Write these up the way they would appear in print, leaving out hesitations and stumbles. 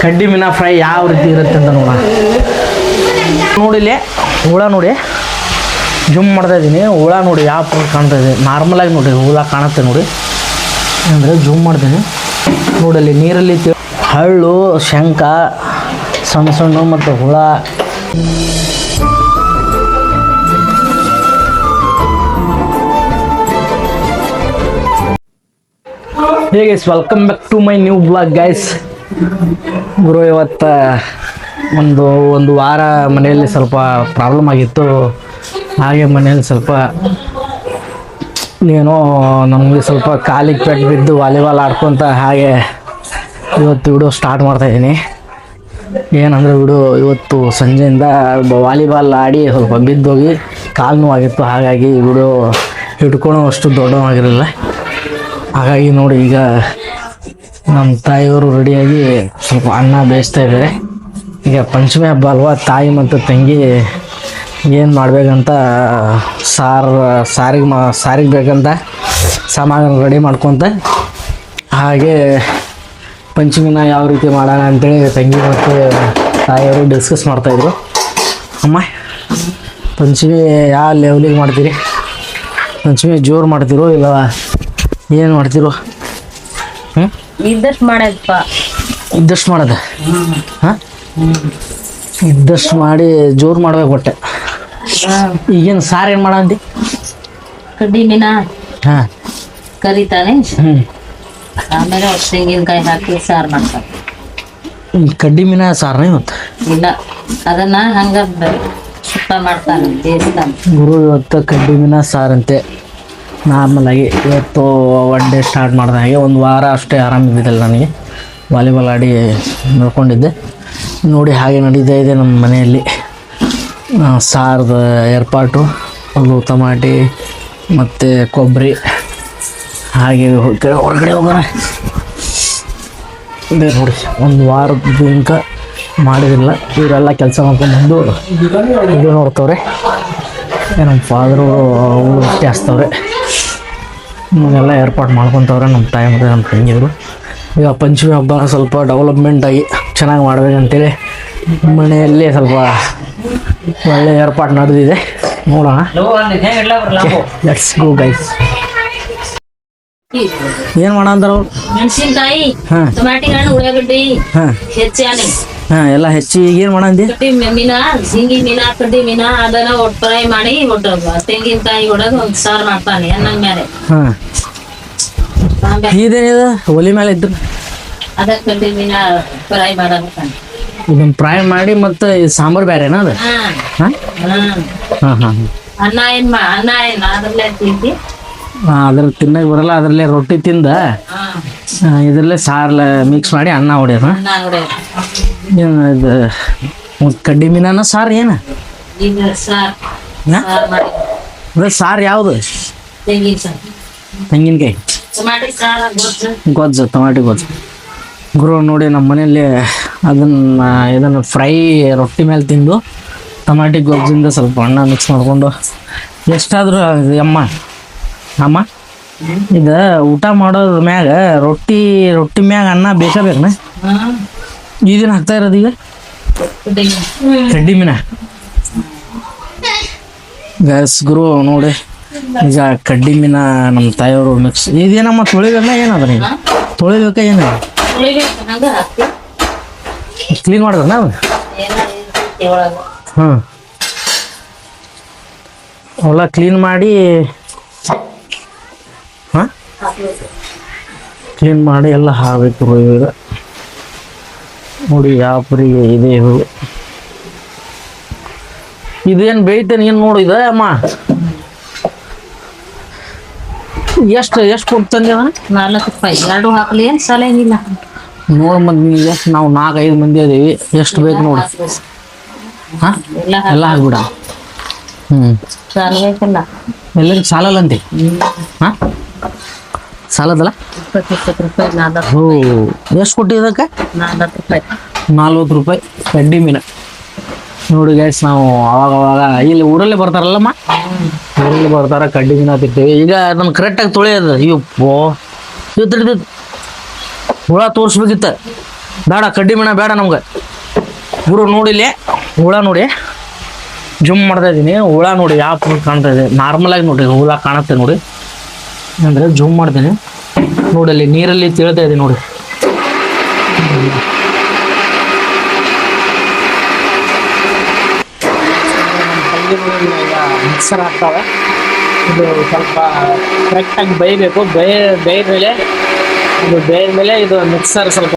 ಕಡ್ಡಿ ಮೀನಾ ಫ್ರೈ ಯಾವ ರೀತಿ ಇರುತ್ತೆ ಅಂತ ನೋಡಿಲ್ಲೇ ಹುಳ ನೋಡಿ ಜುಮ್ ಮಾಡ್ತಾ ಇದ್ದೀನಿ. ಹುಳ ನೋಡಿ ಯಾವ ಪೂರ್ ಕಾಣ್ತಾ ಇದೆ. ನಾರ್ಮಲಾಗಿ ನೋಡಿ ಹುಳ ಕಾಣುತ್ತೆ ನೋಡಿ ಅಂದರೆ ಜೂಮ್ ಮಾಡ್ತೀನಿ ನೋಡಲ್ಲಿ ನೀರಲ್ಲಿ ಹಳ್ಳು ಶಂಖ ಸಣ್ಣ ಸಣ್ಣ ಮತ್ತು ಹುಳ. Hey guys, welcome back to my new blog guys. ಗುರು ಇವತ್ತು ಒಂದು ವಾರ ಮನೆಯಲ್ಲಿ ಸ್ವಲ್ಪ ಪ್ರಾಬ್ಲಮ್ ಆಗಿತ್ತು. ಹಾಗೆ ಮನೆಯಲ್ಲಿ ಸ್ವಲ್ಪ ಏನೋ ನಮಗೆ ಸ್ವಲ್ಪ ಕಾಲಿಗೆ ಪೆಟ್ಟು ಬಿದ್ದು ವಾಲಿಬಾಲ್ ಆಡ್ಕೊತ ಹಾಗೆ ಇವತ್ತು ವಿಡಿಯೋ ಸ್ಟಾರ್ಟ್ ಮಾಡ್ತಾಯಿದ್ದೀನಿ. ಏನಂದರೆ ಇವತ್ತು ಸಂಜೆಯಿಂದ ವಾಲಿಬಾಲ್ ಆಡಿ ಸ್ವಲ್ಪ ಬಿದ್ದೋಗಿ ಕಾಲು ನೋವಾಗಿತ್ತು. ಹಾಗಾಗಿ ವಿಡಿಯೋ ಹಿಡ್ಕೊಳ್ಳೋ ಅಷ್ಟು ದೊಡ್ಡವಾಗಿರಲಿಲ್ಲ. ಹಾಗಾಗಿ ನೋಡಿ ಈಗ ನಮ್ಮ ತಾಯಿಯವರು ರೆಡಿಯಾಗಿ ಸ್ವಲ್ಪ ಅನ್ನ ಬೇಯಿಸ್ತಾ ಇದ್ದಾರೆ. ಈಗ ಪಂಚಮಿ ಹಬ್ಬ ಅಲ್ವಾ, ತಾಯಿ ಮತ್ತು ತಂಗಿ ಏನು ಮಾಡಬೇಕಂತ ಸಾರಿಗೆ ಬೇಕಂತ ಸಾಮಾನು ರೆಡಿ ಮಾಡ್ಕೊತ ಹಾಗೆ ಪಂಚಮಿನ ಯಾವ ರೀತಿ ಮಾಡೋಣ ಅಂತೇಳಿ ತಂಗಿ ಮತ್ತು ತಾಯಿಯವರು ಡಿಸ್ಕಸ್ ಮಾಡ್ತಾಯಿದ್ರು. ಅಮ್ಮ, ಪಂಚಮಿ ಯಾವ ಲೆವೆಲಿಗೆ ಮಾಡ್ತೀರಿ? ಪಂಚಮಿ ಜೋರು ಮಾಡ್ತಿರೋ ಇಲ್ಲ ಏನು ಮಾಡ್ತಿರೋ? ಇದ್ದಷ್ಟು ಮಾಡಪ್ಪ, ಇದ್ದಷ್ಟು ಮಾಡೋದು. ಹಾಂ, ಇದ್ದಷ್ಟು ಮಾಡಿ ಜೋರು ಮಾಡ್ಬೇಕು ಒಟ್ಟೆ. ಈಗೇನು ಸಾರು ಏನು ಮಾಡಂತಿ? ಕಡ್ಡಿ ಮೀನಾ ಹಾಂ ಕರಿತಾನೆ, ಆಮೇಲೆ ತೆಂಗಿನಕಾಯಿ ಹಾಕಿ ಸಾರು ಮಾಡ್ತಾರೆ. ಕಡ್ಡಿ ಮೀನಾ ಸಾರನೇ ಇವತ್ತು? ಇಲ್ಲ, ಅದನ್ನ ಹಂಗ ಸುತ್ತ ಮಾಡ್ತಾನೆ, ಬೇಯಿಸ್ತಾನೆ. ಗುರು ಇವತ್ತು ಕಡ್ಡಿ ಮೀನಾ ಸಾರಂತೆ. ನಾರ್ಮಲಾಗಿ ಇವತ್ತು ಒನ್ ಡೇ ಸ್ಟಾರ್ಟ್ ಮಾಡಿದ ಹಾಗೆ ಒಂದು ವಾರ ಅಷ್ಟೇ ಆರಾಮಿದ್ದಿಲ್ಲ ನನಗೆ. ವಾಲಿಬಾಲ್ ಆಡಿ ನೋಡ್ಕೊಂಡಿದ್ದೆ ನೋಡಿ. ಹಾಗೆ ನಡೀತಾ ಇದೆ ನಮ್ಮ ಮನೆಯಲ್ಲಿ ಸಾರದ ಏರ್ಪಾಟು. ಒಂದು ಟಮಾಟಿ ಮತ್ತು ಕೊಬ್ಬರಿ. ಹಾಗೆ ಹೊರಗಡೆ ಹೋಗೋಣ ಇದೆ ನೋಡಿ. ಒಂದು ವಾರದ ತನಕ ಮಾಡಿದಿಲ್ಲ. ಇವರೆಲ್ಲ ಕೆಲಸ ಮಾಡ್ಕೊಂಡು ಇದು ನೋಡ್ತವ್ರೆ. ನಮ್ಮ ಫಾದರು ರೊಟ್ಟಿ ಹಚ್ತವ್ರೆ. ಎಲ್ಲ ಏರ್ಪಾಟ್ ಮಾಡ್ಕೊತವ್ರೆ ನಮ್ಮ ತಾಯಿ ಮತ್ತು ನಮ್ಮ ತಂಗಿಯವರು. ಈಗ ಪಂಚಮಿ ಹಬ್ಬ ಸ್ವಲ್ಪ ಡೆವಲಪ್ಮೆಂಟಾಗಿ ಚೆನ್ನಾಗಿ ಮಾಡ್ಬೇಕಂತೇಳಿ ಮನೆಯಲ್ಲಿ ಸ್ವಲ್ಪ ಒಳ್ಳೆ ಏರ್ಪಾಟ್ ನಡೆದಿದೆ. ನೋಡೋಣ, ಲೆಟ್ಸ್ ಗೋ ಗೈಸ್. ಏನು ಮಾಡಂತಾರ? ಮೆಣಸಿನ್ಕಾಯಿ, ಹಾಂ, ಟೊಮ್ಯಾಟಿ ಹಣ್ಣು, ಉಳ್ಳಾಗಡ್ಡಿ ಹಾಂ ಹೆಚ್ಚಾನೆ. ಹಾಂ, ಎಲ್ಲ ಹೆಚ್ಚಿ ಏನು ಮಾಡಂದಿ? ಮೀನಾ, ಜಿಂಗಿ ಮೀನಾ, ಕಡ್ಡಿ ಮೀನಾ ಅದನ್ನ ಒಟ್ಟು ಫ್ರೈ ಮಾಡಿ ಒಟ್ಟು ತೆಂಗಿನಕಾಯಿ ಹೊಡೆದು ಒಂದು ಸಾರು ಮಾಡ್ತಾನೆ ಅನ್ನಂಗ ಮೇಲೆ. ಹಾಂ, ಇದೇನಿದೆ ಒಲಿ ಮೇಲೆ ಇದ್ರು? ಅದ ಕಡ್ಡಿ ಮೀನಾ ಫ್ರೈ ಮಾಡತಾನೆ. ಇದನ್ನು ಫ್ರೈ ಮಾಡಿ ಮತ್ತು ಸಾಂಬಾರು ಬೇರೆನಾ ಅದು? ಹಾಂ ಹಾಂ ಹಾಂ ಹಾಂ. ಅನ್ನ ಏನ್ ಅದ್ರಲ್ಲೇ ತಿಂತಿ? ಅದ್ರಲ್ಲಿ ತಿನ್ನಕ್ಕೆ ಬರಲ್ಲ. ಅದರಲ್ಲೇ ರೊಟ್ಟಿ ತಿಂದ ಇದರಲ್ಲೇ ಸಾರ್ಲ ಮಿಕ್ಸ್ ಮಾಡಿ ಅನ್ನ ಹೊಡ್ಯಾರ. ಏನು ಇದು ಕಡ್ಡಿ ಮೀನಾನ ಸಾರು? ಏನು ಅದು ಸಾರು? ಯಾವುದು? ತೆಂಗಿನಕಾಯಿ ಗೊಜ್ಜು, ಟೊಮಾಟಿ ಗೊಜ್ಜು. ಗುರು ನೋಡಿ ನಮ್ಮ ಮನೆಯಲ್ಲಿ ಇದನ್ನು ಫ್ರೈ ರೊಟ್ಟಿ ಮೇಲೆ ತಿಂದು ಟೊಮಾಟಿ ಗೊಜ್ಜಿಂದ ಸ್ವಲ್ಪ ಅನ್ನ ಮಿಕ್ಸ್ ಮಾಡಿಕೊಂಡು ಎಷ್ಟಾದರೂ ಅಮ್ಮ ಇದು ಊಟ ಮಾಡೋದ್ರ ಮ್ಯಾಗ ರೊಟ್ಟಿ ಮ್ಯಾಗ ಅನ್ನ ಬೇಕಾಬೇಕನ? ಇದನ್ನು ಹಾಕ್ತಾ ಇರೋದು ಈಗ ಕಡ್ಡಿ ಮೀನಾ ಗ್ಯಾಸ್. ಗುರು ನೋಡಿ ಈಗ ಕಡ್ಡಿ ಮೀನಾ ನಮ್ಮ ತಾಯಿಯವರು ಮಿಕ್ಸ್. ಇದೇನಮ್ಮ ತೊಳಿಬೇಕ? ಏನದ ನೀವು ತೊಳಿಬೇಕ? ಏನು ಕ್ಲೀನ್ ಮಾಡಿದ್ರ ನಾವು? ಹಾಂ, ಅವೆಲ್ಲ ಕ್ಲೀನ್ ಮಾಡಿ ಹಾಂ ಕ್ಲೀನ್ ಮಾಡಿ ಎಲ್ಲ ಹಾಕಬೇಕು. ಈಗ ನೋಡಿ ಯಾವ ಪರಿಗೆ ಇದೆ ಇದು. ಇದೇನು ಬೇಯ್ತೇನೆ ಏನು ನೋಡು ಇದೆ ಅಮ್ಮ. ಎಷ್ಟು ಕೊಟ್ಟು ತಂದೆ? 4 ರೂಪಾಯಿ. 2 ಹಾಕ್ಲಿ ಏನು ಸಲಂಗಿಲ್ಲ ನೋಡಿ. ಮಂದಿ ಎಷ್ಟು ನಾವು 4-5 ಮಂದಿ ಅದೀವಿ. ಎಷ್ಟು ಬೇಕು ನೋಡಿ. ಹಾಂ, ಎಲ್ಲ ಹಾಕ್ಬಿಡ. ಬೇಕಲ್ಲ ಎಲ್ಲರಿಗೂ ಸಾಲಲ್ಲಂತೆ? ಹಾಂ, ಸಾಲದಲ್ಲ? 20 ರೂಪಾಯಿ. 4 ಓ, ಎಷ್ಟು ಕೊಟ್ಟಿದ್ದಕ್ಕೆ? 40 ರೂಪಾಯಿ. 40 ರೂಪಾಯಿ ಕಡ್ಡಿ ಮೀನು. ನೋಡಿ ಗೈಸ್, ನಾವು ಅವಾಗ ಇಲ್ಲಿ ಊರಲ್ಲೇ ಬರ್ತಾರಲ್ಲಮ್ಮ, ಊರಲ್ಲಿ ಬರ್ತಾರ ಕಡ್ಡಿ ಮೀನು ತಿಂತೀವಿ. ಈಗ ಅದನ್ನು ಕರೆಕ್ಟಾಗಿ ತೊಳೆಯೋದು. ಅಯ್ಯಪ್ಪೋ, ಹುಳ ತೋರಿಸ್ಬೇಕಿತ್ತ. ಬೇಡ ಕಡ್ಡಿ ಮೀನ ಬೇಡ ನಮ್ಗೆ ಗುರು. ನೋಡಿಲ್ಲಿ ಹುಳ ನೋಡಿ, ಜುಮ್ ಮಾಡ್ತಾ ಇದ್ದೀನಿ. ಹುಳ ನೋಡಿ ಯಾವ ಕಾಣ್ತಾ ಇದೆ, ನಾರ್ಮಲ್ ಆಗಿ ನೋಡಿ ಹುಳ ಕಾಣುತ್ತೆ ನೋಡಿ. ಅಂದರೆ ಜೂಮ್ ಮಾಡ್ತೀನಿ ನೋಡಲ್ಲಿ, ನೀರಲ್ಲಿ ತೇಳ್ತಾ ಇದೆ ನೋಡಿ. ಮಿಕ್ಸರ್ ಹಾಕ್ತಾವೆ. ಇದು ಸ್ವಲ್ಪ ಕರೆಕ್ಟಾಗಿ ಬೇಯಬೇಕು. ಬೇಯ್ದ ಮೇಲೆ ಇದು ಮಿಕ್ಸರ್ ಸ್ವಲ್ಪ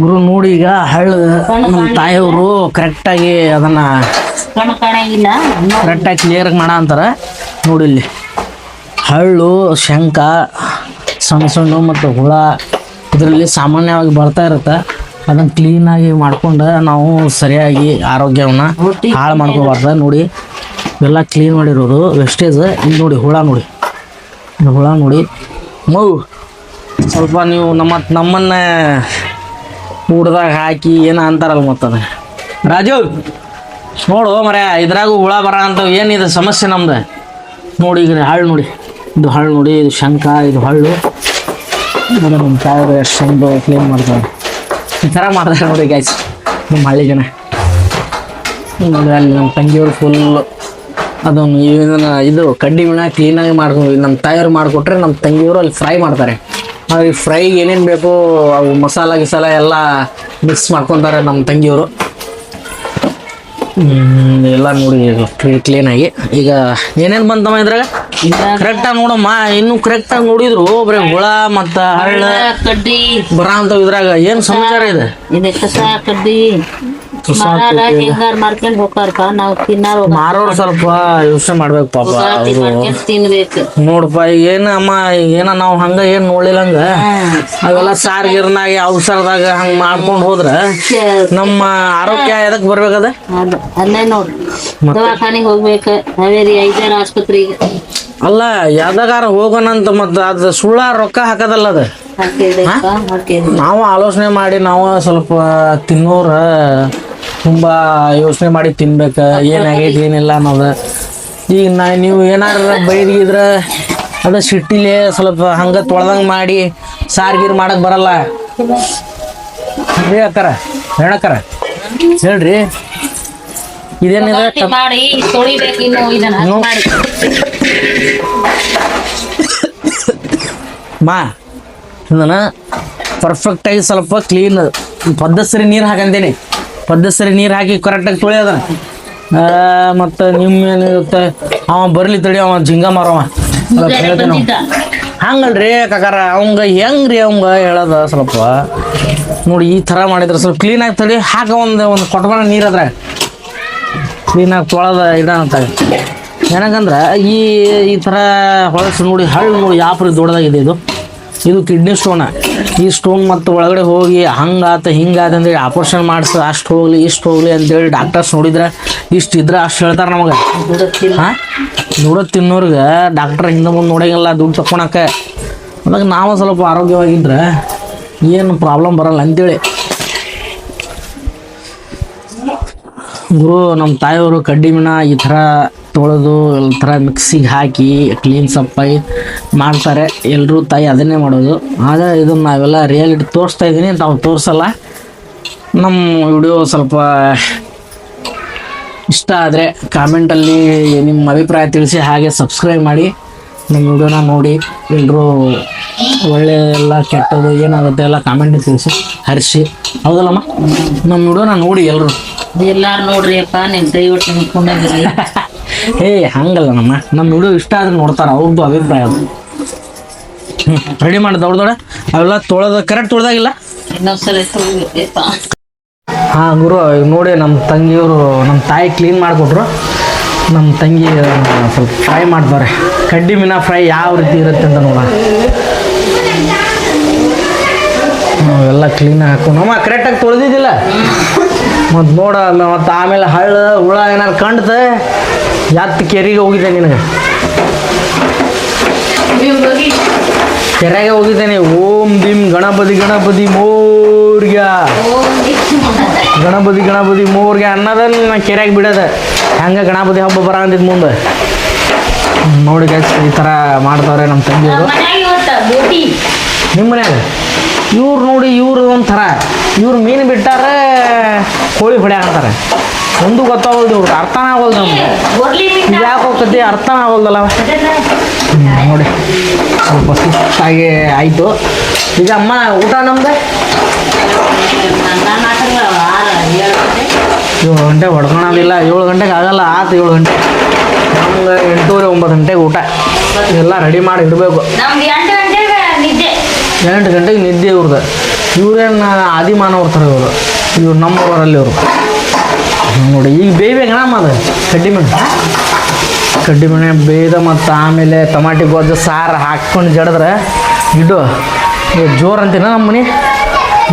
ಗುರು ನೋಡಿ. ಈಗ ಹಳ್ಳ ನಮ್ಮ ತಾಯಿಯವರು ಕರೆಕ್ಟಾಗಿ ಅದನ್ನ ಕಾಣಂಗಿಲ್ಲ. ಕರೆಕ್ಟಾಗಿ ಕ್ಲಿಯರಾಗಿ ಮಾಡ ಅಂತಾರೆ ನೋಡಿ. ಇಲ್ಲಿ ಹಳ್ಳು, ಶಂಕ, ಸಣ್ಣ ಸಣ್ಣ ಮತ್ತು ಹುಳ ಇದರಲ್ಲಿ ಸಾಮಾನ್ಯವಾಗಿ ಬರ್ತಾ ಇರುತ್ತೆ. ಅದನ್ನು ಕ್ಲೀನಾಗಿ ಮಾಡ್ಕೊಂಡು ನಾವು ಸರಿಯಾಗಿ ಆರೋಗ್ಯವನ್ನು ಹಾಳು ಮಾಡ್ಕೋಬಾರ್ದು ನೋಡಿ. ಎಲ್ಲ ಕ್ಲೀನ್ ಮಾಡಿರೋದು ವೆಸ್ಟೇಜ್. ಇಲ್ಲಿ ನೋಡಿ ಹುಳ ನೋಡಿ, ಹುಳ ನೋಡಿ. ಸ್ವಲ್ಪ ನೀವು ನಮ್ಮನ್ನ ಊಟದಾಗ ಹಾಕಿ ಏನೋ ಅಂತಾರಲ್ಲ ಮತ್ತದ. ರಾಜು ನೋಡು ಮರ, ಇದ್ರಾಗೂ ಹುಳ ಬರ ಅಂತ ಏನಿದೆ ಸಮಸ್ಯೆ ನಮ್ದು ನೋಡಿ. ಈಗ ಹಳ್ಳು ನೋಡಿ, ಇದು ಹಳ್ಳು ನೋಡಿ, ಇದು ಶಂಕ, ಇದು ಹಳ್ಳು. ನಮ್ಮ ತಾಯಿಯವರು ಎಷ್ಟು ಚಂದ ಕ್ಲೀನ್ ಮಾಡ್ತಾರೆ. ಈ ಥರ ಮಾಡ್ತಾರೆ ನೋಡಿ ಗ್ಯಾಸ್ ನಮ್ಮ ಹಳ್ಳಿ ಜನ ನೋಡಿ. ಅಲ್ಲಿ ನಮ್ಮ ತಂಗಿಯವರು ಫುಲ್ ಅದನ್ನು ಇದು ಕಡ್ಡಿ ಮೀನ ಕ್ಲೀನಾಗಿ ಮಾಡ್ಕೊಂಡು ನಮ್ಮ ತಾಯಿಯವ್ರು ಮಾಡಿಕೊಟ್ರೆ ನಮ್ಮ ತಂಗಿಯವರು ಅಲ್ಲಿ ಫ್ರೈ ಮಾಡ್ತಾರೆ. ಈ ಫ್ರೈಗೆ ಏನೇನು ಬೇಕು ಅವು ಮಸಾಲ ಗಿಸಾಲ ಎಲ್ಲ ಮಿಕ್ಸ್ ಮಾಡ್ಕೊತಾರೆ ನಮ್ಮ ತಂಗಿಯವರು. ಎಲ್ಲ ನೋಡಿ ಕ್ಲೀನಾಗಿ. ಈಗ ಏನೇನು ಬಂತಮ್ಮ ಇದ್ರಾಗ ಕರೆಕ್ಟಾಗಿ ನೋಡಮ್ಮ. ಇನ್ನೂ ಕರೆಕ್ಟಾಗಿ ನೋಡಿದ್ರು ಬರೀ ಹುಳ ಮತ್ತು ಹಳ್ಳ ಕಡ್ಡಿ ಬರ ಅಂತ. ಇದ್ರಾಗ ಏನು ಸಮಾಚಾರ ಇದೆ? ಕಸ ಕಡ್ಡಿ ಹಿಂಗಾರ್ ಮಾಡ್ಕೊಂಡ್ ಹೋಗ್ತಾರಪ್ಪ. ನಾವು ತಿನ್ನಾರ ಮಾರೋರು ಸ್ವಲ್ಪ ಯೋಚನೆ ಮಾಡ್ಬೇಕು ಪಾಪ ಅವರು. ತಿನ್ಬೇಕು ನೋಡಪ್ಪ ಈಗ ಏನು ಅಮ್ಮ, ಏನ ನಾವು ಹಂಗ ಏನು ನೋಡ್ಲಿಲ್ಲಂಗ ಅವೆಲ್ಲ ಸಾರ್ಗಿರ್ನಾಗ ಅವಸರದಾಗ ಹಂಗ ಮಾಡ್ಕೊಂಡು ಹೋದ್ರ ನಮ್ಮ ಆರೋಗ್ಯ ಎದಕ್ ಬರ್ಬೇಕದ? ಅಲ್ಲೇ ನೋಡ್ರಿ, ದವಾಖಾನಿಗೆ ಹೋಗ್ಬೇಕು. ಹಾವೇರಿ 5 ಆಸ್ಪತ್ರೆಗೆ ಅಲ್ಲ ಯಾವ್ದಾಗಾರ ಹೋಗೋಣಂತ. ಮತ್ತು ಅದು ಸುಳ್ಳ ರೊಕ್ಕ ಹಾಕದಲ್ಲ ಅದು. ನಾವು ಆಲೋಚನೆ ಮಾಡಿ ನಾವು ಸ್ವಲ್ಪ ತಿನ್ನೋರ ತುಂಬ ಯೋಚನೆ ಮಾಡಿ ತಿನ್ಬೇಕು, ಏನಾಗೈತಿ ಏನಿಲ್ಲ ಅನ್ನೋದು. ಈಗ ನೀವು ಏನಾರ ಬೈದಿದ್ರೆ ಅದ ಸಿಟ್ಟಿಲೆ ಸ್ವಲ್ಪ ಹಂಗೆ ತೊಳ್ದಂಗೆ ಮಾಡಿ ಸಾರ್ಗೀರ್ ಮಾಡಕ್ಕೆ ಬರಲ್ಲ ರೀ ಅಕ್ಕಾರ, ಹೇಳಕ್ಕಾರ ಹೇಳ್ರಿ. ಇದೇನಿದೆ ಮಾಡಿ ತೊಳಿಬೇಕು. ಇನ್ನು ಇದನ್ನ ಮಾಡಿ ಮಾ ಇದನ್ನ ಪರ್ಫೆಕ್ಟಾಗಿ ಸ್ವಲ್ಪ ಕ್ಲೀನ್ ಪದ್ಧತಿ ನೀರು ಹಾಕಂತೇನೆ. ಪದ್ಧತಿ ನೀರು ಹಾಕಿ ಕರೆಕ್ಟಾಗಿ ತೊಳೆಯೋದ. ಮತ್ತು ನಿಮ್ಮೇನಿರುತ್ತೆ ಅವ ಬರಲಿ ತಡಿ, ಅವ ಜಿಂಗ ಮಾರವ ಹೇಳ್ತೇನೆ ನಾವು. ಹಂಗಲ್ರಿ ಕಾಕಾರ, ಅವಂಗ ಹೆಂಗ್ರಿ ಅವಂಗ ಹೇಳೋದ ಸ್ವಲ್ಪ ನೋಡಿ. ಈ ಥರ ಮಾಡಿದ್ರೆ ಸ್ವಲ್ಪ ಕ್ಲೀನಾಗಿ ತಡಿ ಹಾಕ. ಒಂದು ಕೊಟ್ಕೊಂಡ ನೀರು ಅದ್ರ ಕ್ಲೀನಾಗಿ ತೊಳೆದ ಇಡಂತ. ಏನಕ್ಕಂದ್ರೆ ಈ ಥರ ಹೊಳಸು ನೋಡಿ, ಹಳ್ಳು ನೋಡಿ ಯಾಪ್ರಿ ದೊಡ್ಡದಾಗಿದೆ. ಇದು ಕಿಡ್ನಿ ಸ್ಟೋನ. ಈ ಸ್ಟೋನ್ ಮತ್ತು ಒಳಗಡೆ ಹೋಗಿ ಹಂಗಾತ ಹಿಂಗಾತ ಅಂತೇಳಿ ಆಪರೇಷನ್ ಮಾಡಿಸಿ ಅಷ್ಟು ಹೋಗ್ಲಿ ಇಷ್ಟು ಹೋಗ್ಲಿ ಅಂತೇಳಿ ಡಾಕ್ಟರ್ಸ್ ನೋಡಿದ್ರೆ ಇಷ್ಟು ಇದ್ರೆ ಅಷ್ಟು ಹೇಳ್ತಾರೆ ನಮಗೆ. ಹಾಂ, ದುಡ್ಡು ತಿನ್ನೋರ್ಗೆ ಡಾಕ್ಟರ್ ಹಿಂದೆ ಮುಂದೆ ನೋಡಂಗಿಲ್ಲ ದುಡ್ಡು ತಕೊಳಕ್ಕೆ. ಅದಾಗ ನಾವು ಸ್ವಲ್ಪ ಆರೋಗ್ಯವಾಗಿದ್ರೆ ಏನು ಪ್ರಾಬ್ಲಮ್ ಬರಲ್ಲ ಅಂತೇಳಿ ಗುರು. ನಮ್ಮ ತಾಯಿಯವರು ಕಡ್ಡಿ ಮೀನ ಈ ಥರ ತೊಳೆದು ಈ ಥರ ಮಿಕ್ಸಿಗೆ ಹಾಕಿ ಕ್ಲೀನ್ ಸಪ್ಪಾಗಿ ಮಾಡ್ತಾರೆ. ಎಲ್ಲರೂ ತಾಯಿ ಅದನ್ನೇ ಮಾಡೋದು. ಆದರೆ ಇದನ್ನು ನಾವೆಲ್ಲ ರಿಯಾಲಿಟಿ ತೋರಿಸ್ತಾ ಇದ್ದೀನಿ, ತಾವು ತೋರಿಸಲ್ಲ. ನಮ್ಮ ವಿಡಿಯೋ ಸ್ವಲ್ಪ ಇಷ್ಟ ಆದರೆ ಕಾಮೆಂಟಲ್ಲಿ ನಿಮ್ಮ ಅಭಿಪ್ರಾಯ ತಿಳಿಸಿ. ಹಾಗೆ ಸಬ್ಸ್ಕ್ರೈಬ್ ಮಾಡಿ ನಮ್ಮ ವಿಡಿಯೋನ ನೋಡಿ. ಎಲ್ಲರೂ ಒಳ್ಳೆಯ ಎಲ್ಲ ಕೆಟ್ಟದ್ದು ಏನಾಗುತ್ತೆ ಎಲ್ಲ ಕಾಮೆಂಟ್ ತಿಳಿಸಿ ಹರಿಸಿ. ಹೌದಲ್ಲಮ್ಮ? ನಮ್ಮ ವಿಡಿಯೋನ ನೋಡಿ ಎಲ್ಲರೂ ನೋಡ್ರಿ ಅಪ್ಪ. ನಿಮ್ಮ ದಯವಿಟ್ಟು ನಿಂತ್ಕೊಂಡಾಗಿರಿ. ಹಂಗಲ್ಲ ನಮ್ಮ ವಿಡಿಯೋ ಇಷ್ಟ ಆದ್ರೆ ನೋಡ್ತಾರೆ, ಅವ್ರದ್ದು ಅಭಿಪ್ರಾಯ ಅದು. ರೆಡಿ ಮಾಡಿ ದೊಡ್ಡ ಅವೆಲ್ಲ ತೊಳೆದ ಕರೆಕ್ಟ್ ತೊಳೆದಾಗಿಲ್ಲ. ಇನ್ನೊಂದ್ಸಲ ತೊಳಿಬೇಕಪ್ಪ. ಹಾಂ ಗುರು, ನೋಡಿ ನಮ್ಮ ತಂಗಿಯವರು ನಮ್ಮ ತಾಯಿ ಕ್ಲೀನ್ ಮಾಡಿಕೊಟ್ರು. ನಮ್ಮ ತಂಗಿ ಸ್ವಲ್ಪ ಫ್ರೈ ಮಾಡ್ತಾರೆ. ಕಡ್ಡಿ ಮೀನ ಫ್ರೈ ಯಾವ ರೀತಿ ಇರುತ್ತೆ ಅಂತ ನೋಡ. ಎಲ್ಲ ಕ್ಲೀನಾಗಿ ಹಾಕೊಂಡು ನಮ್ಮ ಕರೆಕ್ಟಾಗಿ ತೊಳೆದಿದ್ದಿಲ್ಲ ಮತ್ತು ನೋಡ. ಮತ್ತು ಆಮೇಲೆ ಹಳ್ಳ ಹುಳ ಏನಾರು ಕಂಡ್ತೆ ಯಾತ್ ಕೆರೆಗೆ ಹೋಗಿದ್ದೆ ನಿನಗೆ. ಕೆರೆಗೆ ಹೋಗಿದ್ದೇನೆ. ಓಂ ಭೀಮ್ ಗಣಪತಿ ಗಣಪತಿ ಮೋರ್ಗ, ಗಣಪತಿ ಗಣಪತಿ ಮೋರ್ಗ ಅನ್ನೋದನ್ನ ನಾ ಕೆರೆಗೆ ಬಿಡೋದ. ಹಂಗೆ ಗಣಪತಿ ಹಬ್ಬ ಬರ ಅಂತಿದ್ದು ಮುಂದೆ ನೋಡಿ ಗೈಸ್. ಈ ಥರ ಮಾಡ್ತಾವ್ರೆ ನಮ್ಮ ತಂಗಿಯವರು. ನಿಮ್ಮ ಮನ್ಯಾಗ ಇವ್ರು ನೋಡಿ ಇವ್ರು ಒಂಥರ ಇವ್ರು ಮೀನು ಬಿಟ್ಟಾರೆ ಕೋಳಿ ಹೊಡ್ಯಾಕಂತಾರೆ ಒಂದು ಗೊತ್ತಾಗೋದು ಇವ್ರು ಅರ್ಥನೇ ಆಗೋದು ನಮ್ಗೆ ಇದು ಯಾಕೆ ಹೋಗ್ತೈತಿ ಅರ್ಥನೇ ಆಗೋಲ್ದಲ್ಲ ನೋಡಿ ಸ್ವಲ್ಪ ಸುತ್ತಾಗಿ ಆಯಿತು ಈಗ ಅಮ್ಮ ಊಟ ನಮ್ದು 7 ಗಂಟೆಗೆ ಹೊಡ್ಕೊಳೋದಿಲ್ಲ 7 ಗಂಟೆಗೆ ಆಗಲ್ಲ ಆತು 7 ಗಂಟೆ ನಮ್ಗೆ 8:30 9 ಗಂಟೆಗೆ ಊಟ ಎಲ್ಲ ರೆಡಿ ಮಾಡಿ ಇಡಬೇಕು 8 ಗಂಟೆಗೆ ನಿದ್ದೆ ಇವ್ರದ್ದು ಇವ್ರೇನು ಆದಿಮಾನವ್ರ ಥರ ಇವ್ರು ನಮ್ಮೂರಲ್ಲಿ ಇವರು ನೋಡಿ ಈಗ ಬೇಯ್ಬೇಕಣ್ಣ ಅದು ಕಡ್ಡಿ ಮಣೆ ಬೇಯ್ದ ಮತ್ತು ಆಮೇಲೆ ಟಮಾಟಿ ಗೊಜ್ಜು ಸಾರು ಹಾಕ್ಕೊಂಡು ಜಡಿದ್ರೆ ಇಡು ಜೋರು ಅಂತೀನ ನಮ್ಮ ಮನೆ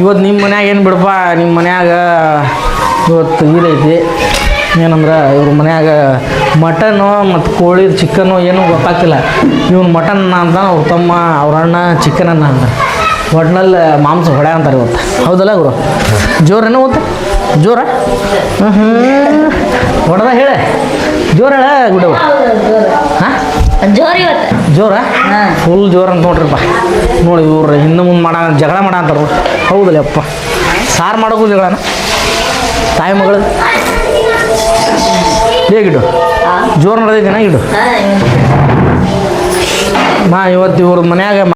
ಇವತ್ತು ನಿಮ್ಮ ಮನ್ಯಾಗ ಏನು ಬಿಡಪ್ಪ ನಿಮ್ಮ ಮನ್ಯಾಗ ಇವತ್ತು ಇದೈತಿ ಏನಂದ್ರೆ ಇವ್ರ ಮನ್ಯಾಗ ಮಟನ್ನು ಮತ್ತು ಕೋಳಿ ಚಿಕನ್ನು ಏನೂ ಗೊತ್ತಾಗ್ತಿಲ್ಲ ಇವ್ನು ಮಟನ್ ಅಂತ ಅವ್ರ ತಮ್ಮ ಅವ್ರ ಅಣ್ಣ ಚಿಕನ್ ಅನ್ನ ಅಂತ ಒಟ್ನಲ್ಲಿ ಮಾಂಸ ಹೊಡ್ಯ ಅಂತಾರೆ ಇವತ್ತು ಹೌದಲ್ಲ ಗುರು ಜೋರೇನೋ ಇವತ್ತು ಜೋರ ಹೊಡೆದ ಹೇಳೆ ಜೋರ ಹೇಳ ಗುಡು ಹಾಂ ಜೋರ ಫುಲ್ ಜೋರ ಅಂತ ನೋಡ್ರಿಪ್ಪ ನೋಡಿ ಇವ್ರು ಹಿಂದೆ ಮುಂದೆ ಜಗಳ ಮಾಡ ಅಂತಾರೆ ಹೌದಲ್ಲ ಅಪ್ಪ ಸಾರು ಮಾಡೋಕ್ಕೂ ಜಗಳನ ತಾಯಿ ಮಗಳು ಹೇಗಿಡು ಜೋರು ನಡೆದಿದ್ದೇನ ಇಡು ಇವತ್ತು ಇವ್ರ ಮನ್ಯಾಗ